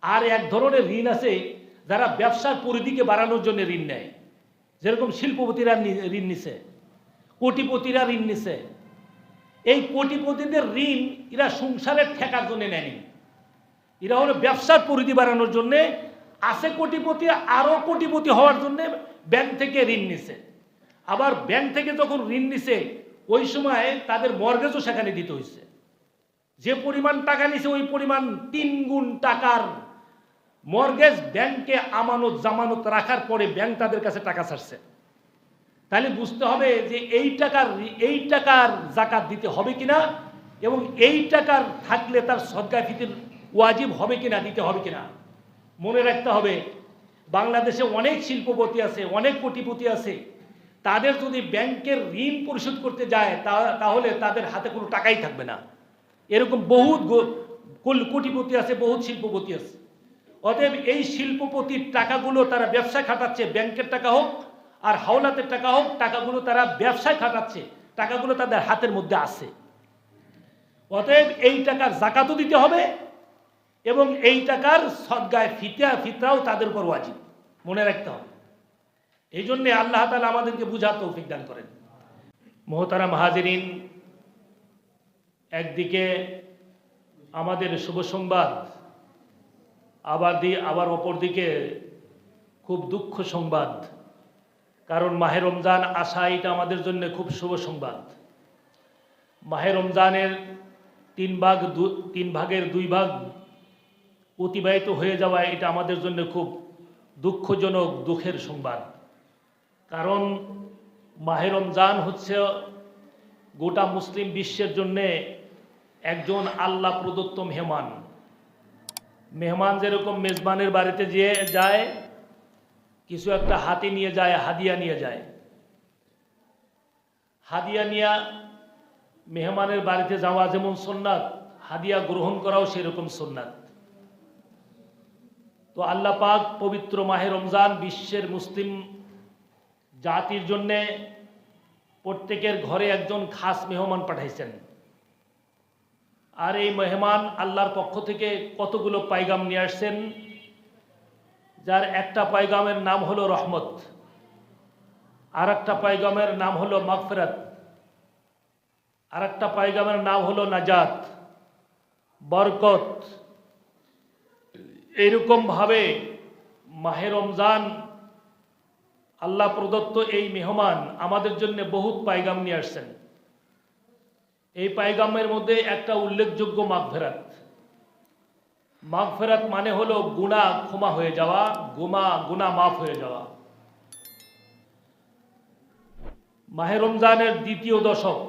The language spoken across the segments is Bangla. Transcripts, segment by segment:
আর এক ধরনের ঋণ আছে যারা ব্যবসার পরিধিকে বাড়ানোর জন্য ঋণ নেয়, যেরকম শিল্পপতিরা ঋণ নিছে, কোটিপতিরা ঋণ নিছে। এই কোটিপতিদের ঋণ এরা সংসারের ঠেকার জন্য নেয়নি, এরা হলো ব্যবসার পরিধি বাড়ানোর জন্যে, আছে কোটিপতি আরও কোটিপতি হওয়ার জন্যে ব্যাংক থেকে ঋণ নিছে। আবার ব্যাংক থেকে যখন ঋণ নিছে ওই সময় তাদের মর্গেজও সেখানে দিতে হয়েছে। যে পরিমাণ টাকা নিছে ওই পরিমাণ 3 গুণ টাকার মর্গেজ ব্যাংকে আমানত জামানত রাখার পরে ব্যাংক তাদের কাছে টাকা ছাড়ছে। তাহলে বুঝতে হবে যে এই টাকার জাকাত দিতে হবে কিনা, এবং এই টাকার থাকলে তার সদকা ফিতর ওয়াজিব হবে কিনা, দিতে হবে কিনা। মনে রাখতে হবে বাংলাদেশে অনেক শিল্পপতি আছে, অনেক কোটিপতি আছে, তাদের যদি ব্যাংকের ঋণ পরিশোধ করতে যায় তাহলে তাদের হাতে কোনো টাকাই থাকবে না। এরকম বহুত কোটিপতি আছে, বহুত শিল্পপতি আছে। অতএব এই শিল্পপতির টাকাগুলো তারা ব্যবসায় খাটাচ্ছে, ব্যাংকের টাকা হোক আর হাওলাতের টাকা হোক, টাকাগুলো তারা ব্যবসায় খাটাচ্ছে, টাকাগুলো তাদের হাতের মধ্যে আছে। অতএব এই টাকার জাকাতও দিতে হবে এবং এই টাকার সদগায় ফিতরাও তাদের উপর ওয়াজিব, মনে রাখতে হবে। এই জন্যে আল্লাহ তাআলা আমাদেরকে বুঝার তৌফিক দান করেন। মোহতারাম হাজিরিন, একদিকে আমাদের শুভ সংবাদ, আবার অপরদিকে খুব দুঃখ সংবাদ। কারণ মাহে রমজান আসা এটা আমাদের জন্য খুব শুভ সংবাদ। মাহে রমজানের 3 ভাগের 2 ভাগ অতিবাহিত হয়ে যাওয়া এটা আমাদের জন্য খুব দুঃখজনক, দুঃখের সংবাদ। কারণ মাহে রমজান হচ্ছে গোটা মুসলিম বিশ্বের জন্যে একজন আল্লাহ প্রদত্ত মেহমান যেরকম মেজবানের বাড়িতে যায়, কিছু একটা হাতে নিয়ে যায়, হাদিয়া নিয়ে যায়, হাদিয়া নিয়ে মেহমানের বাড়িতে যাওয়া যেমন সুন্নাত, হাদিয়া গ্রহণ করাও সেরকম সুন্নাত। তো আল্লাহ পাক পবিত্র মাহে রমজান বিশ্বের মুসলিম জাতির জন্যে প্রত্যেকের ঘরে একজন খাস মেহমান পাঠাইছেন। আর এই মেহমান আল্লাহর পক্ষ থেকে কতগুলো পায়গাম নিয়ে আসছেন, যার একটা পায়গামের নাম হলো রহমত, আর একটা পায়গামের নাম হলো মাগফিরাত, আর একটা পায়গামের নাম হলো নাজাত, বরকত। এইরকম ভাবে মাহে রমজান আল্লাহ প্রদত্ত এই মেহমান আমাদের জন্য বহুত পায়গাম নিয়ে আসছেন। এই পায়গামের মধ্যে একটা উল্লেখযোগ্য মাগফিরাত। মাগফিরাত মানে হলো গুনাহ ক্ষমা হয়ে যাওয়া, গুনাহ মাফ হয়ে যাওয়া। মাহে রমজানের দ্বিতীয় দশক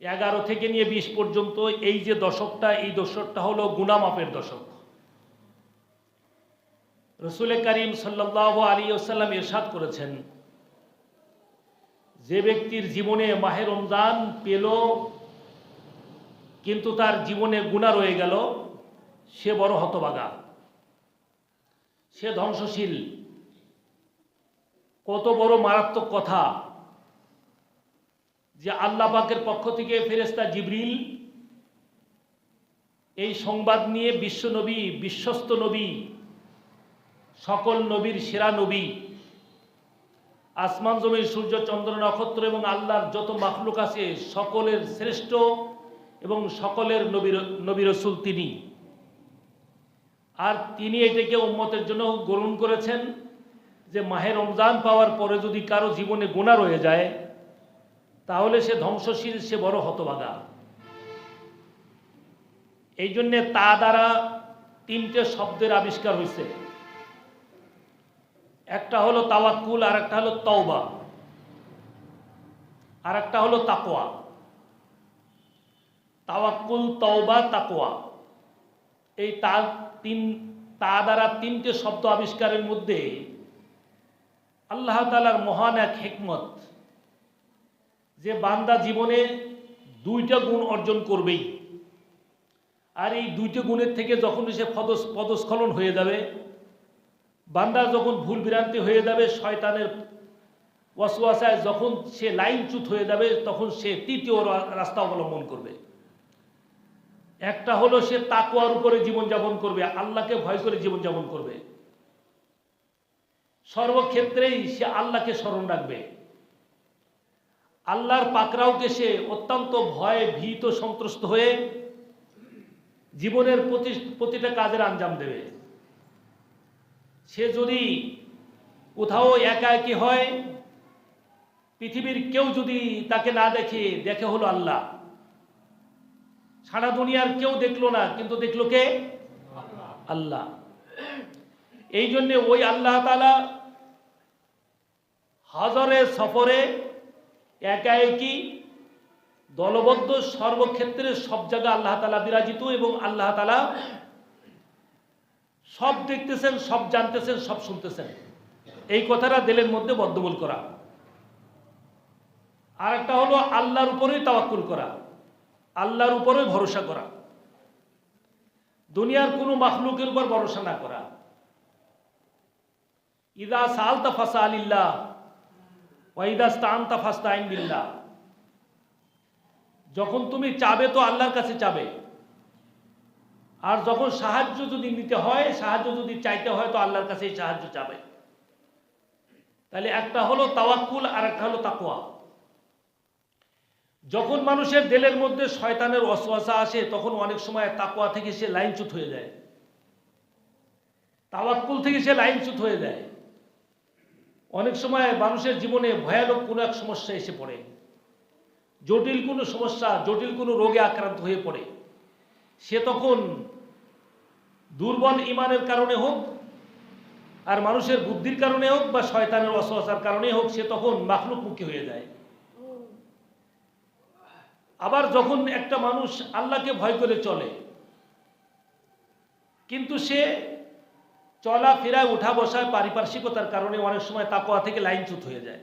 11 থেকে নিয়ে 20 পর্যন্ত এই যে দশকটা, এই দশকটা হলো গুনাহ মাফের দশক। রাসূল করিম সাল্লাল্লাহু আলাইহি ওয়াসাল্লাম ইরশাদ করেছেন, যে ব্যক্তির জীবনে মাহে রমজান পেল কিন্তু তার জীবনে গুনাহ রয়ে গেল, সে বড় হতভাগা, সে ধ্বংসশীল। কত বড় মারাত্মক কথা যে আল্লাহ পাকের পক্ষ থেকে ফেরেশতা জিবরিল এই সংবাদ নিয়ে বিশ্বনবী, বিশ্বস্ত নবী, সকল নবীর সেরা নবী, আসমান জমির সূর্য চন্দ্র নক্ষত্র এবং আল্লাহর যত মাখলুক আছে সকলের শ্রেষ্ঠ এবং সকলের নবী রাসূল তিনি। আর তিনি এটাকে উম্মতের জন্য গ্রহণ করেছেন যে মাহে রমজান পাওয়ার পরে যদি কারো জীবনে গুনাহ রয়ে যায় তাহলে সে ধ্বংসশীল, সে বড় হতভাগা। এই জন্যে তা দ্বারা 3টে শব্দের আবিষ্কার হয়েছে। একটা হলো তাওয়াক্কুল, আর একটা হলো তওবা, আর একটা হলো তাকওয়া। তাওয়াক্কুল, তওবা, তাকওয়া, এই তা দ্বারা 3টে শব্দ আবিষ্কারের মধ্যে আল্লাহ তাআলার মহান এক হিকমত যে বান্দা জীবনে 2টা গুণ অর্জন করবেই। আর এই 2টে গুণের থেকে যখন সে পদস্খলন হয়ে যাবে, বান্দার যখন ভুল ভ্রান্তি হয়ে যাবে, শয়তানের ওয়াসওয়াসায় যখন সে লাইনচ্যুত হয়ে যাবে, তখন সে 3য় রাস্তা অবলম্বন করবে। একটা হলো সে তাকওয়ার উপরে জীবনযাপন করবে, আল্লাহকে ভয় করে জীবনযাপন করবে, সর্বক্ষেত্রেই সে আল্লাহকে স্মরণ রাখবে, আল্লাহর পাকড়াওকে সে অত্যন্ত ভয়ে ভীত সন্ত্রস্ত হয়ে জীবনের প্রতিটা কাজের আঞ্জাম দেবে। সে যদি কোথাও একা একই হয়, পৃথিবীর কেউ যদি তাকে না দেখে, দেখে হলো আল্লাহ। সারা দুনিয়ার কেউ দেখলো না, কিন্তু দেখলো কে? আল্লাহ। এই জন্যে ওই আল্লাহ তাআলা হজরে সফরে একা একই দলবদ্ধ সর্বক্ষেত্রে সব জায়গায় আল্লাহ তাআলা বিরাজিত, এবং আল্লাহ তাআলা সব দেখতেছেন, সব জানতেছেন, সব শুনতেছেন। এই কথাটা দিলের মধ্যে বদ্ধমূল করা। আর একটা হলো আল্লাহর উপরেই তাওয়াক্কুল করা, আল্লাহর উপরেই ভরসা করা, দুনিয়ার কোনো মাখলুকের উপর ভরসা না করা। ইদা সালতা ফাসআলিল্লাহ ওয়া ইদা ইসতাআনতা ফাসতাইন বিল্লাহ। যখন তুমি চাবে তো আল্লাহর কাছে চাবে, আর যখন সাহায্য যদি নিতে হয়, সাহায্য যদি চাইতে হয়, তো আল্লাহর কাছেই সাহায্য চাবে। তাহলে একটা হলো তাওয়াক্কুল, আর একটা হলো তাকওয়া। যখন মানুষের দিলের মধ্যে শয়তানের ওয়াসওয়াসা আসে, তখন অনেক সময় তাকওয়া থেকে সে লাইনচ্যুত হয়ে যায়, তাওয়াক্কুল থেকে সে লাইনচ্যুত হয়ে যায়। অনেক সময় মানুষের জীবনে ভয়ানক কোনো এক সমস্যা এসে পড়ে, জটিল কোনো সমস্যা, জটিল কোনো রোগে আক্রান্ত হয়ে পড়ে। সে তখন দুর্বল ইমানের কারণে হোক, আর মানুষের বুদ্ধির কারণে হোক, বা শয়তানের ওয়াসওয়াসার কারণে হোক, সে তখন মাখলুকমুখী হয়ে যায়। আবার যখন একটা মানুষ আল্লাহকে ভয় করে চলে, কিন্তু সে চলাফেরায় উঠা বসায় পারিপার্শ্বিকতার কারণে অনেক সময় তাকওয়া থেকে লাইনচ্যুত হয়ে যায়।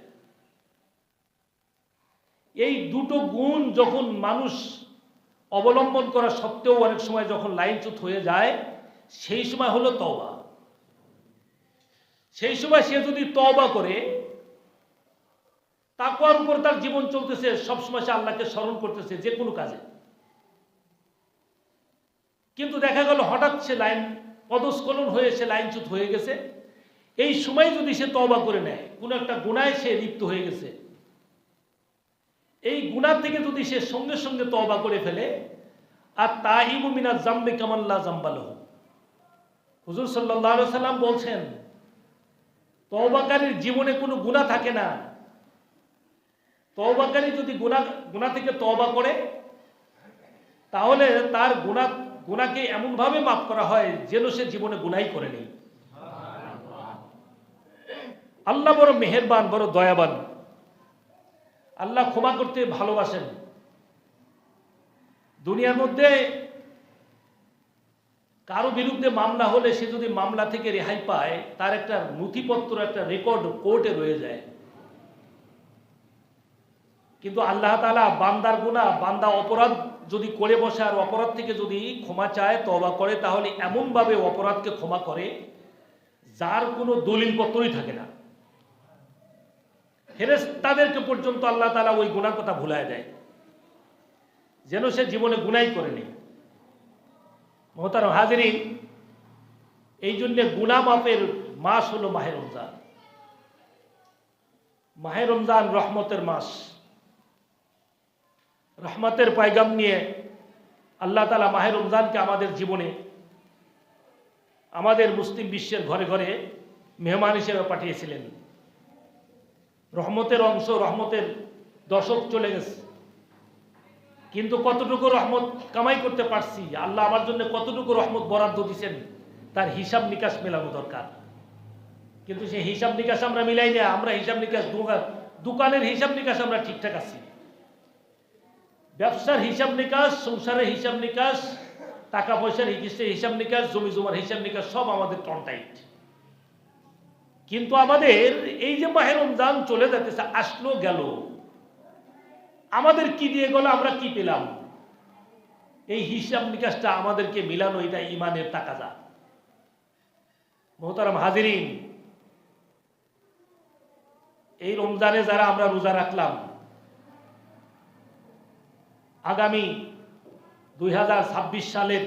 এই দুটো গুণ যখন মানুষ অবলম্বন করা সত্ত্বেও অনেক সময় যখন লাইনচ্যুত হয়ে যায়, সেই সময় হলো তওবা। সেই সময় সে যদি তওবা করে, তাকওয়ার উপর তার জীবন চলতেছে, সবসময় সে আল্লাহকে স্মরণ করতেছে যে কোনো কাজে, কিন্তু দেখা গেল হঠাৎ সে পদস্খলন হয়ে সে লাইনচ্যুত হয়ে গেছে। এই সময় যদি সে তওবা করে নেয়, কোনো একটা গুনায় সে লিপ্ত হয়ে গেছে, এই গুনাহ থেকে যদি সে সঙ্গে সঙ্গে তওবা করে ফেলে, আর তাইবু মিনাজ যামবি কামান লা যামবা লাহু। হুজুর সাল্লাল্লাহু আলাইহি সাল্লাম বলছেন, তওবাকারীর জীবনে কোনো গুনাহ থাকে না। তওবাকারী যদি গুনাহ থেকে তওবা করে, তাহলে তার গুনাহকে এমনভাবে মাফ করা হয় যেন সে জীবনে গুনাহই করেনি। আল্লাহ বড় মেহেরবান, বড় দয়াবান। আল্লাহ ক্ষমা করতে ভালোবাসেন। দুনিয়ার মধ্যে কারো বিরুদ্ধে মামলা হলে সে যদি মামলা থেকে রেহাই পায়, তার একটা নথিপত্র, একটা রেকর্ড কোর্টে রয়ে যায়। কিন্তু আল্লাহ তাআলা বান্দার গুনাহ, বান্দা অপরাধ যদি করে বসে আর অপরাধ থেকে যদি ক্ষমা চায়, তওবা করে, তাহলে এমনভাবে অপরাধকে ক্ষমা করে যার কোনো দলিলপত্রই থাকে না। ফেরেশতাদেরকে পর্যন্ত আল্লাহ তাআলা ওই গুনার কথা ভুলায় দেয়, যেন সে জীবনে গুনাহই করেনি। মোহতারাম হাজিরিন, এই জন্যে গুনাহ মাফের মাস হলো মাহে রমজান। মাহে রমজান রহমতের মাস। রহমতের পয়গাম নিয়ে আল্লাহ তাআলা মাহে রমজানকে আমাদের জীবনে, আমাদের মুসলিম বিশ্বের ঘরে ঘরে মেহমান হিসেবে পাঠিয়েছিলেন। রহমতের অংশ, রহমতের দশক চলে গেছে, কিন্তু কতটুকু রহমত কামাই করতে পারছি, আল্লাহ আমার জন্য কতটুকু রহমত বরাদ্দ দিয়েছেন, তার হিসাব নিকাশ মেলানো দরকার। কিন্তু সেই হিসাব নিকাশ আমরা মিলাই না। আমরা হিসাব নিকাশ, দোকানের হিসাব নিকাশ আমরা ঠিকঠাক আছি, ব্যবসার হিসাব নিকাশ, সংসারের হিসাব নিকাশ, টাকা পয়সার হিসাব নিকাশ, জমি জমার হিসাব নিকাশ, সব আমাদের টনটাইট। কিন্তু আমাদের এই যে মাহে রমজান চলে যাচ্ছে, আসলো গেল, আমাদের কি দিয়ে গেল, আমরা কি পেলাম, এই হিসাব নিকাশটা আমাদেরকে মিলানো, এটা ইমানের তাকাজা। মোহতারাম হাজিরিন, এই রমজানে যারা আমরা রোজা রাখলাম, আগামী 2026 সালের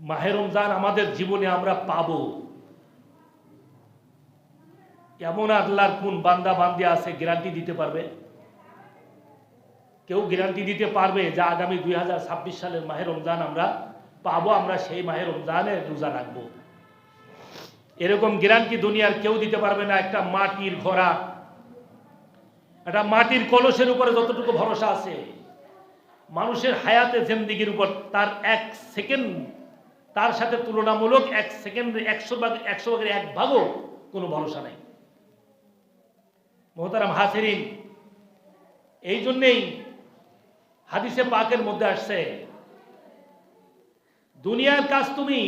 মাহে রমজান আমাদের জীবনে আমরা পাবো, এমন আল্লাহর কোন বান্দা বান্দি আছে গ্যারান্টি দিতে পারবে? কেউ গ্যারান্টি দিতে পারবে যে আগামী 2026 সালের মাহে রমজান আমরা পাবো, আমরা সেই মাহে রমজানে রোজা রাখবো? এরকম গ্যারান্টি দুনিয়ার কেউ দিতে পারবে না। একটা মাটির ঘোড়া, একটা মাটির কলসের উপরে যতটুকু ভরসা আছে, মানুষের হায়াতে জিন্দেগির উপর তার 1 সেকেন্ড, তার সাথে তুলনামূলক 1 সেকেন্ড 100 ভাগের 1 ভাগও কোনো ভরসা নাই। মোহতারাম হাজিরিন, এই জন্যেই হাদিসে পাকের মধ্যে আসছে, দুনিয়ার কাজ তুমি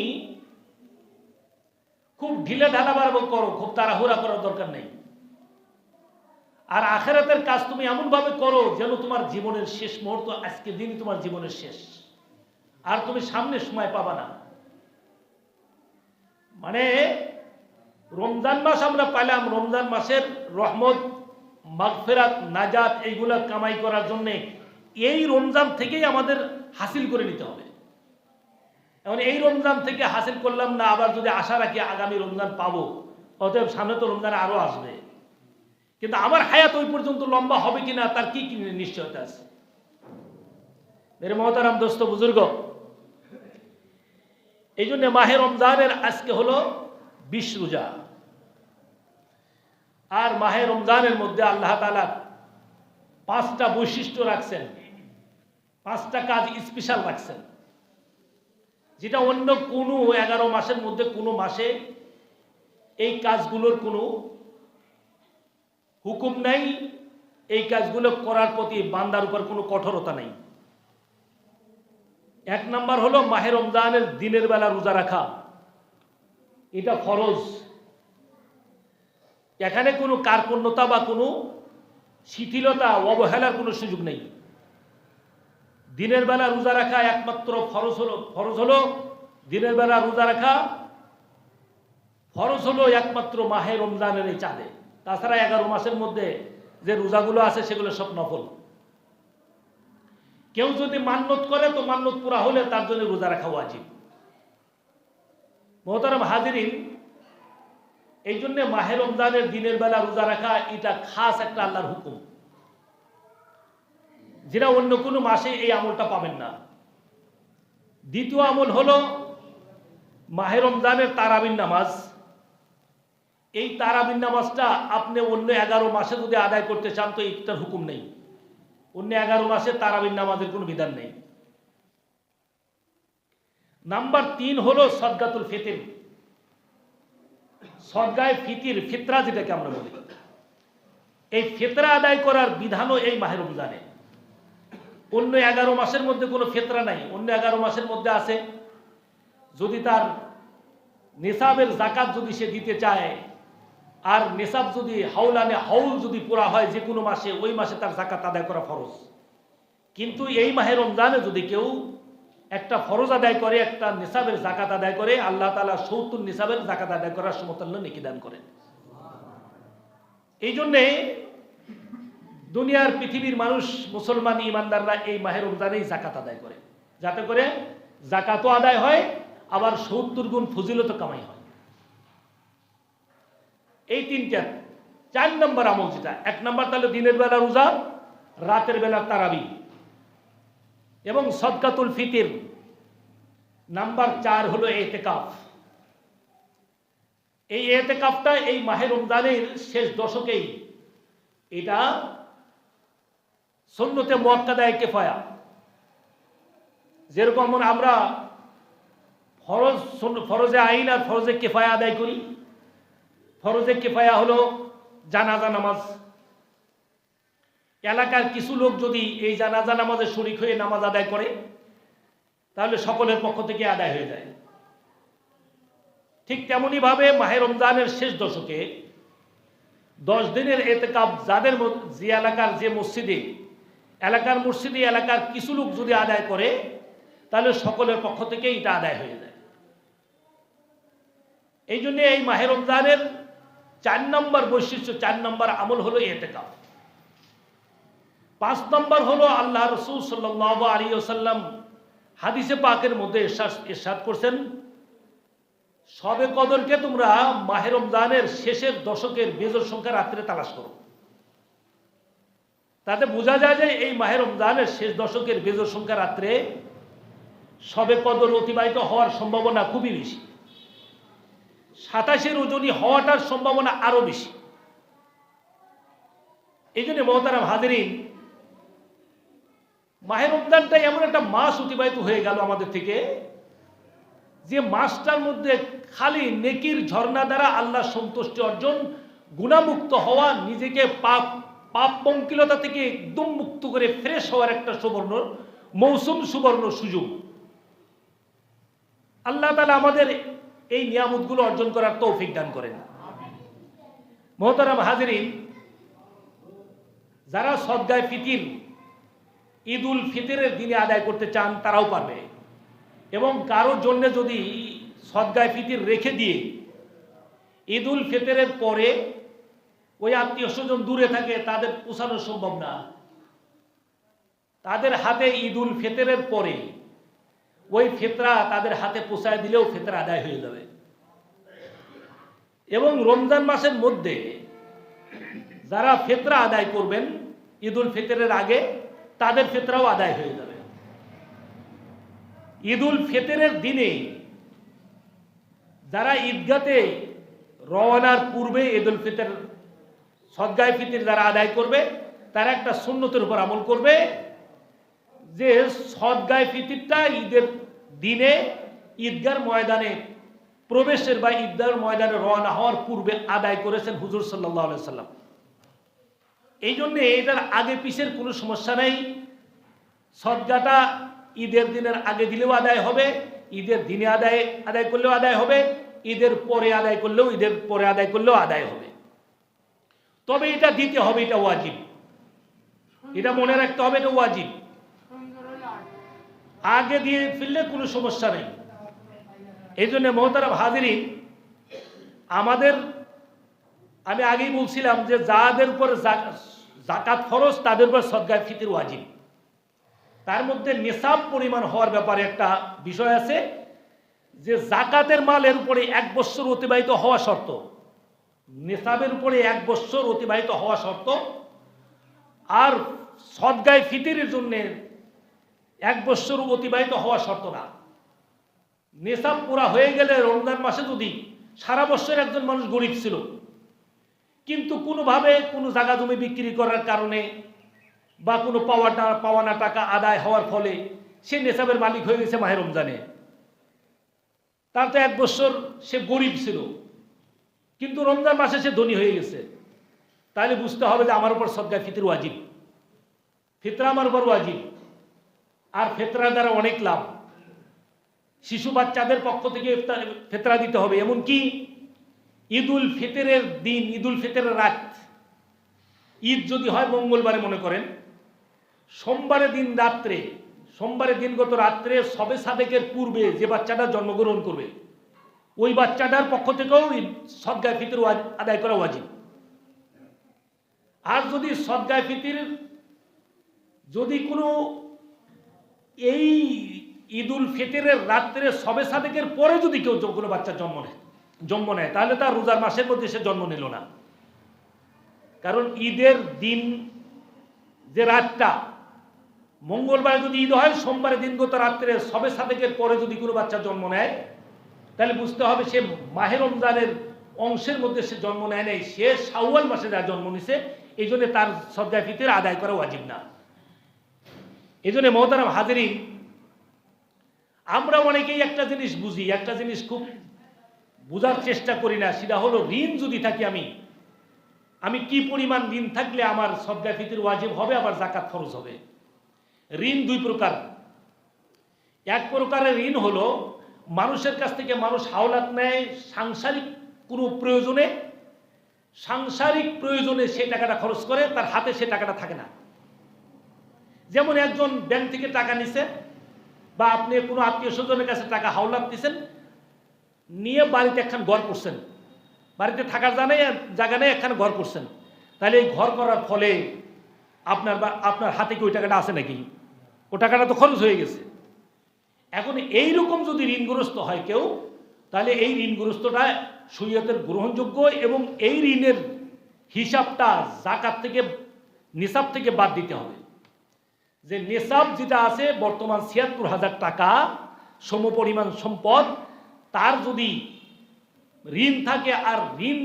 খুব ঢিলে ঢালাবার করো, খুব তাড়াহুড়া করার দরকার নেই। আর আখিরাতের কাজ তুমি এমন ভাবে করো যেন তোমার জীবনের শেষ মুহূর্ত আজকের দিনই তোমার জীবনের শেষ, আর তুমি সামনে সময় পাবা না। মানে রমজান মাস আমরা পেলাম, রমজান মাসের রহমত, মাগফিরাত, নাজাত এইগুলা কামাই করার জন্য এই রমজান থেকেই আমাদের হাসিল করে নিতে হবে। এখন এই রমজান থেকে হাসিল করলাম না, আবার যদি আশা রাখি আগামী রমজান পাবো, অতএব সামনে তো রমজান আরো আসবে, কিন্তু আমার হায়াত ওই পর্যন্ত লম্বা হবে কিনা তার কি নিশ্চয়তা আছে? মেরে মহতারাম দোস্ত বুজুর্গ, এই জন্য মাহে রমজানের আজকে হলো 20 রোজা। আর মাহে রমজানের মধ্যে আল্লাহ তাআলা 5টা বৈশিষ্ট্য রাখছেন, 5টা কাজ স্পেশাল রাখছেন, যেটা অন্য কোনো 11 মাসের মধ্যে কোনো মাসে এই কাজগুলোর কোনো হুকুম নাই, এই কাজগুলো করার প্রতি বান্দার উপর কোনো কঠোরতা নাই। 1 নাম্বার হলো মাহে রমজানের দিনের বেলা রোজা রাখা, এটা ফরজ। এখানে কোনো কার্পণ্যতা বা কোনো শিথিলতা, অবহেলার কোনো সুযোগ নেই। দিনের বেলা রোজা রাখা একমাত্র ফরজ হলো দিনের বেলা রোজা রাখা ফরজ হলো একমাত্র মাহে রমজানের এই চাঁদে। তাছাড়া 11 মাসের মধ্যে যে রোজাগুলো আছে সেগুলো সব নফল। কেউ যদি মান্নত করে তো মান্নত পুরা হলে তার জন্য রোজা রাখা ওয়াজিব। মোহতারাম হাজিরিন, এই জন্য মাহে রমজানের দিনের বেলা রোজা রাখা এটা খাস একটা আল্লাহর হুকুম, যেটা অন্য কোনো মাসে এই আমলটা পাবেন না। দ্বিতীয় আমল হলো মাহে রমজানের তারাবির নামাজ। এই তারাবির নামাজটা আপনি অন্য 11 মাসে যদি আদায় করতে চান তো এইটার হুকুম নেই। অন্য 11 মাসে তারাবির নামাজের কোনো বিধান নেই। নাম্বার 3 হলো সদকাতুল ফিতর। সদকায়ে ফিতর, ফিতরা যেটাকে আমরা বলি, এই ফিতরা আদায় করার বিধানও এই মাহে রমজানে। অন্য 11 মাসের মধ্যে কোনো ফিতরা নাই। অন্য 11 মাসের মধ্যে আছে, যদি তার নিসাবের যাকাত যদি সে দিতে চায়, আর নিসাব যদি হাউলানে হাউল যদি পুরা হয় যে কোনো মাসে, ওই মাসে তার যাকাত আদায় করা ফরজ। কিন্তু এই মাহে রমজানে যদি কেউ একটা ফরজ আদায় করে, একটা নিসাবের যাকাত আদায় করে, আল্লাহ তাআলা 70 নিসাবের যাকাত আদায় করার সমতুল্য নেকি দান করেন। এই জন্যে দুনিয়ার পৃথিবীর মানুষ, মুসলমান ইমানদাররা এই মাহে রমজানেই যাকাত আদায় করে, যাতে করে যাকাতও আদায় হয়, আবার 70 গুণ ফজিলত কামাই হয়। এই 3টা। 4 নম্বর আমল যেটা, 1 নম্বর তাহলে দিনের বেলা রোজা, রাতের বেলা তারাবি এবং সদকাতুল ফিতর। নাম্বার 4 হলো ইতিকাফ। এই ইতিকাফটা এই মাহে রমজানের শেষ দশকেই, এটা সুন্নতে মুআক্কাদায়ে কিফায়া। যেরকম আমরা ফরজে আইন আর ফরজে কিফায়া আদায় করি। ফরজে কিফায়া হলো জানাজা নামাজ। এলাকার কিছু লোক যদি এই জানাজা নামাজে শরীক হয়ে নামাজ আদায় করে, তাহলে সকলের পক্ষ থেকে আদায় হয়ে যায়। ঠিক তেমনি ভাবে মাহে রমজানের শেষ দশকে 10 দিনের ইতিকাফ যাদের যে এলাকার যে মসজিদে, এলাকার মসজিদে এলাকার কিছু লোক যদি আদায় করে, তাহলে সকলের পক্ষ থেকে এটা আদায় হয়ে যায়। এই জন্য এই মাহে রমজানের 4 নম্বর বৈশিষ্ট্য, 4 নম্বর আমল হলো ইতিকাফ। 5 নম্বর হলো আল্লাহ রাসূল সাল্লাল্লাহু আলাইহি ওয়াসাল্লাম হাদিসে পাকের মধ্যে ইরশাদ করছেন, শবে কদরকে তোমরা মাহে রমজানের শেষের দশকের বেজোড় সংখ্যা রাত্রে তালাশ করো। তাতে বোঝা যায় যে এই মাহে রমজানের শেষ দশকের বেজোড় সংখ্যা রাত্রে শবে কদর অতিবাহিত হওয়ার সম্ভাবনা খুবই বেশি। 27 রজনী হওয়াটার সম্ভাবনা আরো বেশি। এই জন্য মহতারাম হাজিরিন, মাহে রমজানটা এমন একটা মাস অতিবাহিত হয়ে গেল আমাদের থেকে, যে মাসটার মধ্যে খালি নেকির ঝর্ণা দ্বারা আল্লাহ সন্তুষ্টি অর্জন, গুণামুক্ত হওয়া, নিজেকে পাপ পঙ্কিলতা থেকে একদম মুক্ত করে ফ্রেশ হওয়ার একটা সুবর্ণ মৌসুম, সুবর্ণ সুযোগ। আল্লাহ তাআলা আমাদের এই নিয়ামতগুলো অর্জন করার তৌফিক দান করেন। মুহতারাম হাজিরিন, যারা সদকায়ে ফিতির ঈদুল ফিতরের দিনে আদায় করতে চান তারাও পারবে, এবং কারোর জন্য যদি সদকায়ে ফিতির রেখে দিয়ে ঈদুল ফিতরের পরে ওই আত্মীয় স্বজন দূরে থাকে, তাদের পৌঁছানো সম্ভব না, তাদের হাতে ঈদুল ফিতরের পরে ওই ফিতরা তাদের হাতে পৌঁছায় দিলেও ফিতরা আদায় হয়ে যাবে। এবং রমজান মাসের মধ্যে যারা ফিতরা আদায় করবেন ঈদুল ফিতরের আগে, তাদের ফিতরাও আদায় হয়ে যাবে। ঈদুল ফিতরের দিনে যারা ঈদগাতে রওয়ানার পূর্বে ঈদুল ফিতর সদকায়ে ফিতর যারা আদায় করবে, তারা একটা সুন্নতের উপর আমল করবে, যে সদকায়ে ফিতরটা ঈদের দিনে ঈদগার ময়দানে প্রবেশের বা ঈদগার ময়দানে রওনা হওয়ার পূর্বে আদায় করেছেন হুজুর সাল্লাল্লাহু আলাইহি সাল্লাম। এই জন্য এটার আগে পিছের কোনো সমস্যা নেই। সদকাটা ঈদের দিনের আগে দিলেও আদায় হবে, ঈদের দিনে আদায় করলেও আদায় হবে, ঈদের পরে আদায় করলেও আদায় হবে। তবে এটা দিতে হবে, এটা ওয়াজিব, এটা মনে রাখতে হবে, এটা ওয়াজিব। আগে দিয়ে ফেললে কোনো সমস্যা নেই। এই জন্য মুহতারাম হাজিরিন, আমি আগেই বলছিলাম যে যাদের উপর যাকাত ফরজ তাদের উপর সদকায়ে ফিতর ওয়াজিব। তার মধ্যে নিসাব পরিমাণ হওয়ার ব্যাপারে একটা বিষয় আছে, যে যাকাতের মালের উপরে 1 বছর অতিবাহিত হওয়া শর্ত, নিসাবের উপরে 1 বছর অতিবাহিত হওয়া শর্ত। আর সদকায়ে ফিতরের জন্য 1 বছর অতিবাহিত হওয়া শর্ত না। নিসাব পুরা হয়ে গেলে রমজান মাসে যদি সারা বছর একজন মানুষ গরিব ছিল, কিন্তু কোনোভাবে কোনো জায়গা জমি বিক্রি করার কারণে বা কোনো পাওয়ানা টাকা আদায় হওয়ার ফলে সে নেশাবের মালিক হয়ে গেছে মাহে রমজানে, তার তো 1 বছর সে গরিব ছিল, কিন্তু রমজান মাসে সে ধনী হয়ে গেছে, তাহলে বুঝতে হবে যে আমার উপর সদকায়ে ফিতর ওয়াজিব, ফিতরা আমার উপর ওয়াজিব। আর ফিতরা দ্বারা অনেক লাভ। শিশু বাচ্চাদের পক্ষ থেকে ফিতরা দিতে হবে। এমনকি ঈদুল ফিতরের দিন, ঈদুল ফিতরের রাত, ঈদ যদি হয় মঙ্গলবারে মনে করেন, সোমবারের দিনগত রাত্রে সবে সাদেকের পূর্বে যে বাচ্চাটা জন্মগ্রহণ করবে, ওই বাচ্চাটার পক্ষ থেকেও সদকায়ে ফিতর আদায় করা ওয়াজিব। আর যদি সদকায়ে ফিতর যদি কোনো এই ঈদুল ফিতরের রাত্রে সবে সাদেকের পরে যদি কেউ কোনো বাচ্চা জন্ম নেয়, তাহলে তার রোজার মাসের মধ্যে সে জন্ম নিল না। কারণ ঈদের দিন যে রাতটা, মঙ্গলবারে যদি ঈদ হয়, সোমবারের দিনগত রাত্রে সবে সাদেকের পরে যদি কোনো বাচ্চা জন্ম নেয়, তাহলে বুঝতে হবে সে মাহে রমজানের অংশের মধ্যে সে জন্ম নেয় নাই, সে শাওয়াল মাসে যা জন্ম নিছে। এই জন্য তার সদকায়ে ফিতর আদায় করা ওয়াজিব না। এই জন্য মুহতারাম হাজিরিন, আমরা অনেকেই একটা জিনিস বুঝি, একটা জিনিস খুব বোঝার চেষ্টা করি না, সেটা হলো ঋণ যদি থাকি আমি কি পরিমাণ ঋণ থাকলে আমার সদকায়ে ফিতর ওয়াজিব হবে, আবার যাকাত ফরজ হবে। ঋণ 2 প্রকার। এক প্রকারের ঋণ হলো মানুষের কাছ থেকে মানুষ হাওলাত নেয় সাংসারিক কোনো প্রয়োজনে সে টাকাটা খরচ করে, তার হাতে সে টাকাটা থাকে না। যেমন একজন ব্যাংক থেকে টাকা নিছে, বা আপনি কোনো আত্মীয় স্বজনের কাছে টাকা হাওলাত দিচ্ছেন, নিয়ে বাড়িতে একখান ঘর করছেন, বাড়িতে থাকার জায়গা নেই, একখানে ঘর করছেন। তাহলে এই ঘর করার ফলে আপনার হাতে কি ওই টাকাটা আছে নাকি? ও টাকাটা তো খরচ হয়ে গেছে। এখন এইরকম যদি ঋণগ্রস্ত হয় কেউ, তাহলে এই ঋণগ্রস্তটা শরীয়তের গ্রহণযোগ্য এবং এই ঋণের হিসাবটা যাকাত থেকে, নিসাব থেকে বাদ দিতে হবে। যে নিসাব যেটা আছে বর্তমান ৭৬,০০০ টাকা সমপরিমাণ সম্পদ, তার যদি ঋণ থাকে আর ঋণ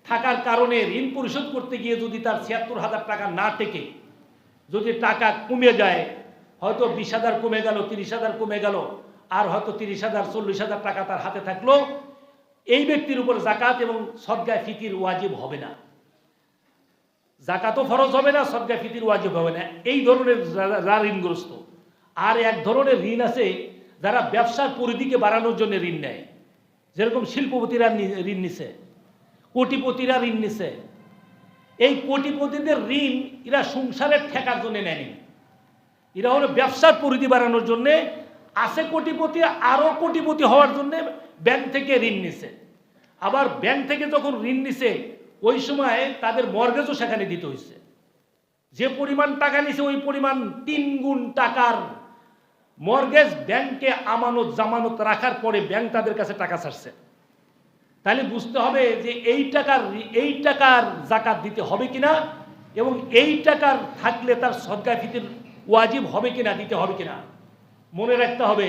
থাকার কারণে ঋণ পরিশোধ করতে গিয়ে যদি তার ৭৬,০০০ টাকা না টেকে, যদি টাকা কমে যায়, হয়তো ২০,০০০ কমে গেল, ৩০,০০০ কমে গেল, আর হয়তো ৩০,০০০ ৪০,০০০ টাকা তার হাতে থাকলো, এই ব্যক্তির উপর জাকাত এবং সদকায়ে ফিতির ওয়াজিব হবে না। জাকাতও ফরজ হবে না, সদকায়ে ফিতির ওয়াজিব হবে না। এই ধরনের যারা ঋণগ্রস্ত। আর এক ধরনের ঋণ আছে যারা ব্যবসার পরিধিকে বাড়ানোর জন্য ঋণ নেয়, যেরকম শিল্পপতিরা ঋণ নিছে, কোটিপতিরা ঋণ নিছে। এই কোটিপতিদের ঋণ এরা সংসারের ঠেকার জন্য নেয়নি, এরা হলো ব্যবসার পরিধি বাড়ানোর জন্য। আছে কোটিপতি, আরও কোটিপতি হওয়ার জন্য ব্যাংক থেকে ঋণ নিছে। আবার ব্যাংক থেকে যখন ঋণ নিছে ওই সময় তাদের মর্গেজও সেখানে দিতে হয়েছে। যে পরিমাণ টাকা নিছে ওই পরিমাণ ৩ গুণ টাকার মর্গেজ ব্যাংকে আমানত জামানত রাখার পরে ব্যাংক তাদের কাছে টাকা ছাড়ছে। তাহলে বুঝতে হবে যে এই টাকার জাকাত দিতে হবে কিনা, এবং এই টাকার থাকলে তার সদকায়ে ফিতির ওয়াজিব হবে কিনা, দিতে হবে কিনা। মনে রাখতে হবে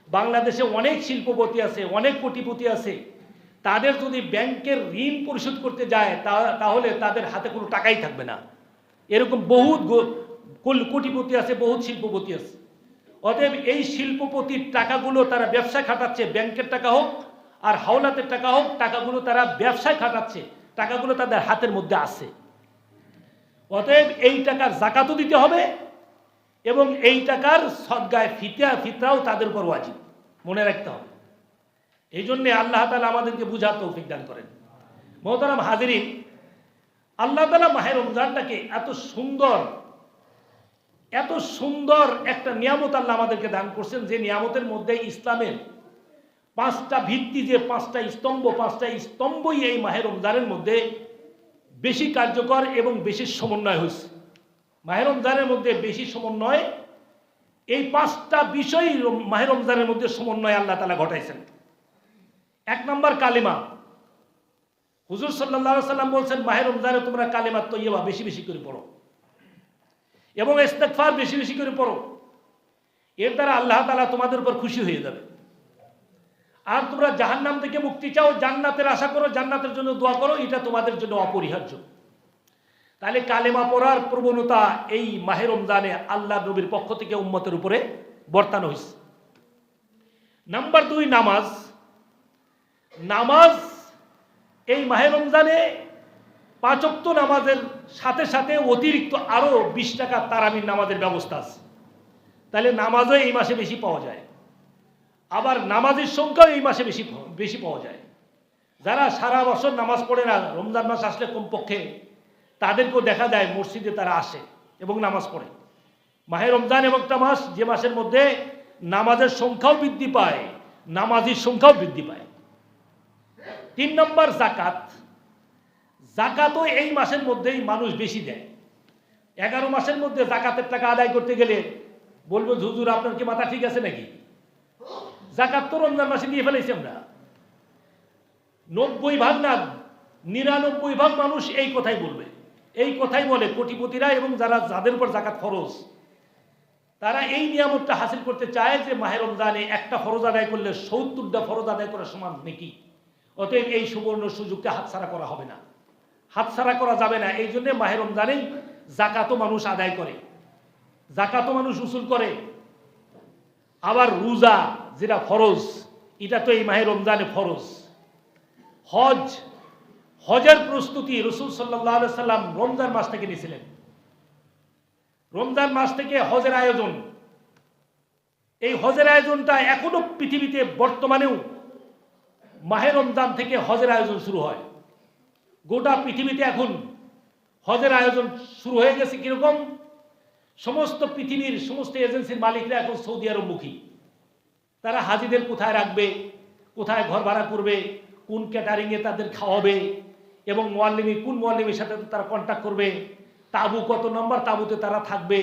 বাংলাদেশে অনেক শিল্পপতি আছে, অনেক কোটিপতি আছে, তাদের যদি ব্যাংকের ঋণ পরিশোধ করতে যায় তাহলে তাদের হাতে কোনো টাকাই থাকবে না। এরকম বহুত কোটিপতি আছে, বহুত শিল্পপতি আছে। অতএব এই শিল্পপতির টাকাগুলো তারা ব্যবসায় খাটাচ্ছে, ব্যাংকের টাকা হোক আর হাওলাতের টাকা হোক, টাকাগুলো তারা ব্যবসায় খাটাচ্ছে, টাকাগুলো তাদের হাতের মধ্যে আছে। অতএব এই টাকার জাকাতও দিতে হবে এবং এই টাকার সদকায়ে ফিতরাও তাদের উপর ওয়াজিব, মনে রাখতে হবে। এই জন্যে আল্লাহ তাআলা আমাদেরকে বুঝার তৌফিক দান করেন। মোহতারাম হাজিরিন, আল্লাহ তাআলা মাহে রমজানটাকে এত সুন্দর একটা নিয়ামত আল্লাহ আমাদেরকে দান করছেন, যে নিয়ামতের মধ্যে ইসলামের 5টা ভিত্তি, যে 5টা স্তম্ভই এই মাহে রমজানের মধ্যে বেশি কার্যকর এবং বেশি সমন্বয় হয়েছে। মাহে রমজানের মধ্যে বেশি সমন্বয়, এই 5টা বিষয় মাহে রমজানের মধ্যে সমন্বয় আল্লাহ তাআলা ঘটাইছেন। 1 নম্বর কালিমা। হুজুর সাল্লাল্লাহু আলাইহি সাল্লাম বলছেন মাহে রমজানে তোমরা কালিমা তৈয়বা বেশি বেশি করে পড়ো এবং ইস্তেগফার বেশি বেশি করে পড়ো। এর দ্বারা আল্লাহ তাআলা তোমাদের উপর খুশি হয়ে যাবে। আর তোমরা জাহান্নাম থেকে মুক্তি চাও, জান্নাতের আশা করো, জান্নাতের জন্য দোয়া করো, এটা তোমাদের জন্য অপরিহার্য। তাহলে কালেমা পড়ার প্রবণতা এই মাহে রমজানে আল্লাহ নবীর পক্ষ থেকে উম্মতের উপরে বর্তানো হয়েছে। নাম্বার 2, নামাজ। এই মাহে রমজানে 5 ওয়াক্ত নামাজের সাথে সাথে অতিরিক্ত আরো 20 টাকা তারাবির নামাজের ব্যবস্থা আছে। তাহলে নামাজও এই মাসে বেশি পাওয়া যায়, আবার নামাজের সংখ্যাও এই মাসে বেশি পাওয়া যায়। যারা সারা বছর নামাজ পড়ে না, রমজান মাস আসলে কমপক্ষে তাদেরকেও দেখা যায় মসজিদে তারা আসে এবং নামাজ পড়ে। মাহে রমজান এমন একটা মাস যে মাসের মধ্যে নামাজের সংখ্যাও বৃদ্ধি পায়, নামাজির সংখ্যাও বৃদ্ধি পায়। 3 নম্বর জাকাত। জাকাতও এই মাসের মধ্যেই মানুষ বেশি দেয়। 11 মাসের মধ্যে জাকাতের টাকা আদায় করতে গেলে বলবো হুজুর আপনার কি মাথা ঠিক আছে নাকি? জাকাত তো রমজান মাসে দিয়ে ফেলেছি আমরা। 90% না 99% মানুষ এই কথাই বলবে, এই কথাই বলে কোটিপতিরা এবং যাদের উপর জাকাত ফরজ, তারা এই নিয়ামতটা হাসিল করতে চায় যে মাহে রমজানে একটা ফরজ আদায় করলে 70টা ফরজ আদায় করার সমান নাকি। অতএব এই সুবর্ণ সুযোগকে হাতছাড়া করা হবে না, হাতছাড়া করা যাবে না। এই জন্য মাহে রমজানে জাকাতও মানুষ আদায় করে, জাকাতও মানুষ উসুল করে। আবার রোজা যেটা ফরজ, এটা তো এই মাহে রমজানে ফরজ। হজের প্রস্তুতি রাসূল সাল্লাল্লাহু আলাইহি সাল্লাম রমজান মাস থেকে নিয়েছিলেন। রমজান মাস থেকে হজের আয়োজন, এই হজের আয়োজনটা এখনো পৃথিবীতে বর্তমানেও মাহে রমজান থেকে হজের আয়োজন শুরু হয়। গোটা পৃথিবীতে এখন হজের আয়োজন শুরু হয়ে গেছে। কিরকম? সমস্ত পৃথিবীর সমস্ত এজেন্সির মালিকরা এখন সৌদি আরব মুখী। তারা হাজিদের কোথায় রাখবে, কোথায় ঘর ভাড়া করবে, কোন ক্যাটারিংয়ে তাদের খাওয়াবে এবং কোন মুয়াল্লিমের সাথে তারা কন্ট্যাক্ট করবে, তাঁবু কত নম্বর তাঁবুতে তারা থাকবে,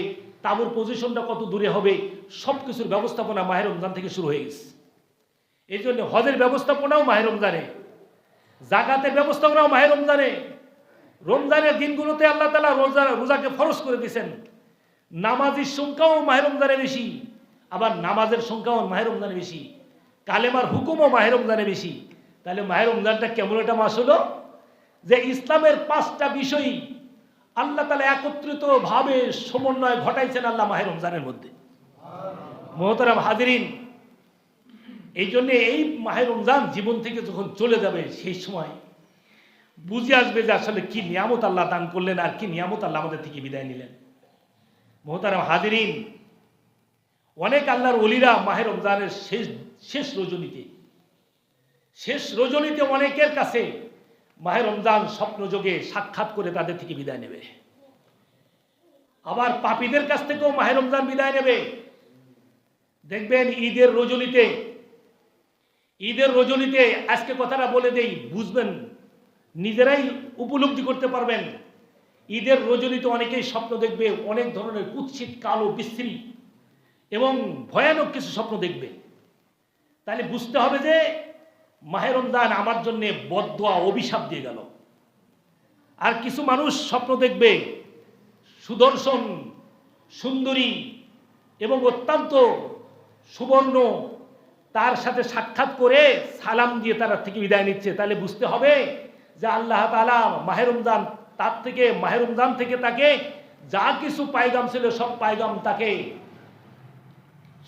তাঁবুর পজিশনটা কত দূরে হবে, সব কিছুর ব্যবস্থাপনা মাহে রমজান থেকে শুরু হয়ে গেছে। এই জন্য হজের ব্যবস্থাপনাও মাহে রমজানে, জাকাতের ব্যবস্থাপনাও মাহে রমজানে। রমজানের দিনগুলোতে আল্লাহ তাআলা রোজাকে ফরজ করে দিয়েছেন। নামাজের সংখ্যাও মাহে রমজানে বেশি, আবার নামাজের সংখ্যাও মাহে রমজানে বেশি, কালেমার হুকুমও মাহে রমজানে বেশি। তাহলে মাহে রমজানটা কেমন একটা মাস হলো যে ইসলামের 5টা বিষয় আল্লাহ তাআলা একত্রিত ভাবে সমন্বয় ঘটাইছেন আল্লাহ মাহে রমজানের মধ্যে। মুহতারাম হাজিরিন, এই জন্য এই মাহে রমজান জীবন থেকে যখন চলে যাবে সেই সময় বুঝে আসবে যে আসলে কি নিয়ামত আল্লাহ দান করলেন আর কি নিয়ামত আল্লাহ আমাদের থেকে বিদায় নিলেন। মুহতারাম হাজিরিন, অনেক আল্লাহর ওলিরা মাহে রমজানের শেষ রজনীতে অনেকের কাছে মাহে রমজান স্বপ্নযোগে সাক্ষাৎ করে তাদের থেকে বিদায় নেবে। আবার পাপীদের কাছ থেকেও মাহে রমজান বিদায় নেবে। দেখবেন ঈদের রজনীতে আজকে কথাটা বলে দেই, বুঝবেন, নিজেরাই উপলব্ধি করতে পারবেন। ঈদের রজনীতে অনেকেই স্বপ্ন দেখবে, অনেক ধরনের কুৎসিত কালো বিশ্রী এবং ভয়ানক কিছু স্বপ্ন দেখবে। তাহলে বুঝতে হবে যে মাহে রমজান আমার জন্য বদদোয়া, অভিশাপ দিয়ে গেল। আর কিছু মানুষ স্বপ্ন দেখবে সুদর্শন, সুন্দরী এবং অত্যন্ত সুবর্ণ, তার সাথে সাক্ষাৎ করে সালাম দিয়ে তার থেকে বিদায় নিচ্ছে। তাহলে বুঝতে হবে যে আল্লাহ তাআলা মাহে রমজান থেকে তাকে যা কিছু পায়গাম ছিল সব পায়গাম তাকে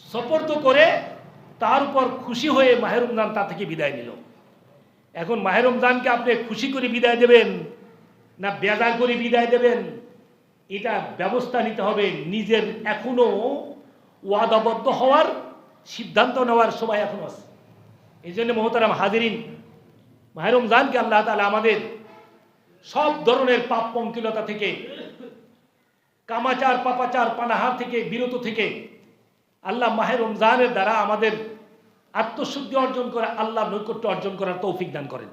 সুপর্দ করে তার উপর খুশি হয়ে মাহে রমজান তা থেকে বিদায় নিল। এখন মাহে রমজানকে আপনি খুশি করে বিদায় দেবেন না বেজার করে বিদায় দেবেন, এটা ব্যবস্থা নিতে হবে। নিজের এখনো ওয়াদাবদ্ধ হওয়ার, সিদ্ধান্ত নেওয়ার সময় এখনো আছে। এই জন্য মুহতারাম হাজিরিন, মাহে রমজানকে আল্লাহ তাআলা আমাদের সব ধরনের পাপ পঙ্কিলতা থেকে, কামাচার, পাপাচার, পানাহার থেকে বিরত থেকে আল্লাহ মাহে রমজানের দ্বারা আমাদের আত্মশুদ্ধি অর্জন করে আল্লাহর নৈকট্য অর্জন করার তৌফিক দান করেন।